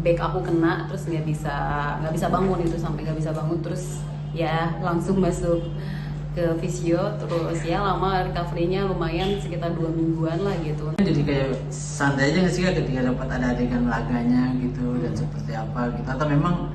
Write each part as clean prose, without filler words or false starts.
back aku kena, terus nggak bisa bangun itu, sampai nggak bisa bangun, terus ya langsung masuk ke visio, terus ya lama recovery-nya lumayan sekitar 2 mingguan lah gitu. Jadi kayak santai aja nggak sih ketika dapat ada adegan laganya gitu dan seperti apa gitu, atau memang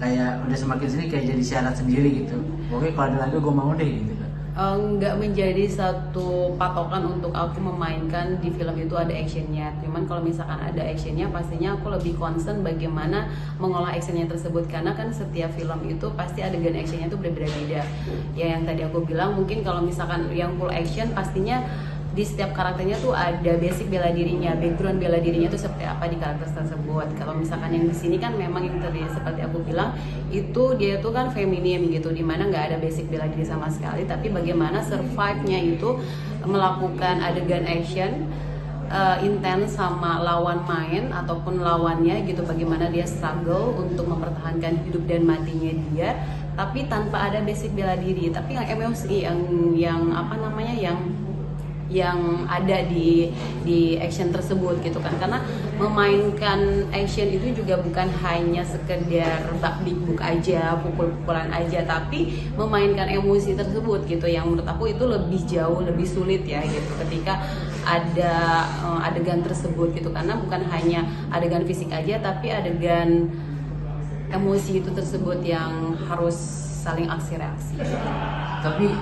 kayak udah semakin sini kayak jadi syarat sendiri gitu, pokoknya kalau ada laga gue mau deh gitu kan? Nggak menjadi satu patokan untuk aku memainkan di film itu ada actionnya. Cuman kalau misalkan ada actionnya, pastinya aku lebih concern bagaimana mengolah actionnya tersebut, karena kan setiap film itu pasti adegan actionnya itu berbeda-beda. Ya yang tadi aku bilang, mungkin kalau misalkan yang full action, pastinya di setiap karakternya tuh ada basic bela dirinya, background bela dirinya tuh seperti apa di karakter tersebut. Kalau misalkan yang di sini kan memang yang tadi seperti aku bilang, itu dia tuh kan feminim gitu, dimana nggak ada basic bela diri sama sekali, tapi bagaimana survive-nya itu melakukan adegan action intens sama lawan main ataupun lawannya gitu, bagaimana dia struggle untuk mempertahankan hidup dan matinya dia, tapi tanpa ada basic bela diri, tapi yang emosi, yang apa namanya, yang ada di action tersebut gitu kan. Karena memainkan action itu juga bukan hanya sekedar bak-bik-buk aja, pukul-pukulan aja, tapi memainkan emosi tersebut gitu, yang menurut aku itu lebih jauh lebih sulit ya gitu ketika ada adegan tersebut gitu, karena bukan hanya adegan fisik aja, tapi adegan emosi itu tersebut yang harus saling aksi reaksi. Tapi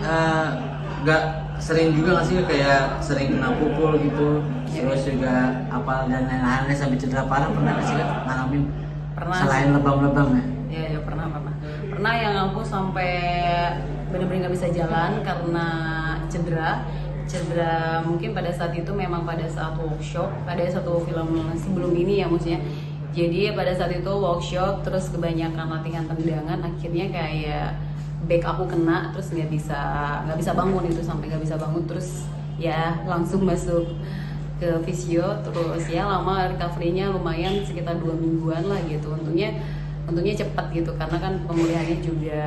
nggak sering juga nggak sih kayak sering kena pukul gitu, terus juga apa dan lain-lainnya sampai cedera parah, pernah nggak sih ngalamin? Pernah selain lebam-lebam ya? Ya pernah yang aku sampai benar-benar nggak bisa jalan karena cedera. Mungkin pada saat itu memang pada saat workshop, pada satu film sebelum ini ya maksudnya. Jadi pada saat itu workshop, terus kebanyakan latihan tendangan, akhirnya kayak back aku kena, terus nggak bisa bangun itu, sampai nggak bisa bangun, terus ya langsung masuk ke visio, terus ya lama recovery-nya lumayan sekitar 2 mingguan lah gitu. Untungnya cepat gitu, karena kan pemulihannya juga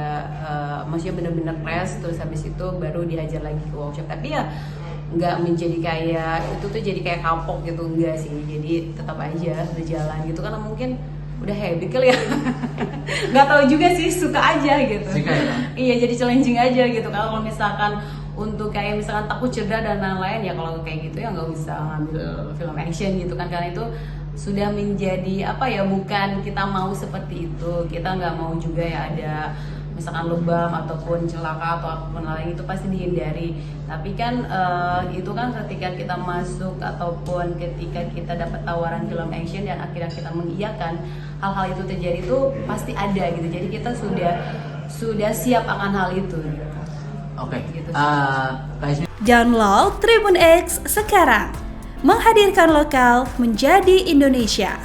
maksudnya bener-bener rest, terus habis itu baru dihajar lagi ke workshop. Tapi ya nggak menjadi kayak itu tuh jadi kayak kapok gitu, enggak sih, jadi tetap aja berjalan gitu, karena mungkin udah habit kali ya. Nggak tahu juga sih, suka aja gitu. Iya, jadi challenging aja gitu. Kalau misalkan untuk kayak misalkan takut cedera dan lain-lain, ya kalau kayak gitu ya nggak bisa ngambil film action gitu kan, karena itu sudah menjadi apa ya, bukan kita mau seperti itu, kita nggak mau juga ya ada misalkan lebam ataupun celaka atau apapun lain, itu pasti dihindari. Tapi kan itu kan ketika kita masuk ataupun ketika kita dapat tawaran film action dan akhirnya kita mengiyakan, hal-hal itu terjadi itu pasti ada gitu. Jadi kita sudah siap akan hal itu gitu. Oke. Gitu. Download Tribun X sekarang, menghadirkan lokal menjadi Indonesia.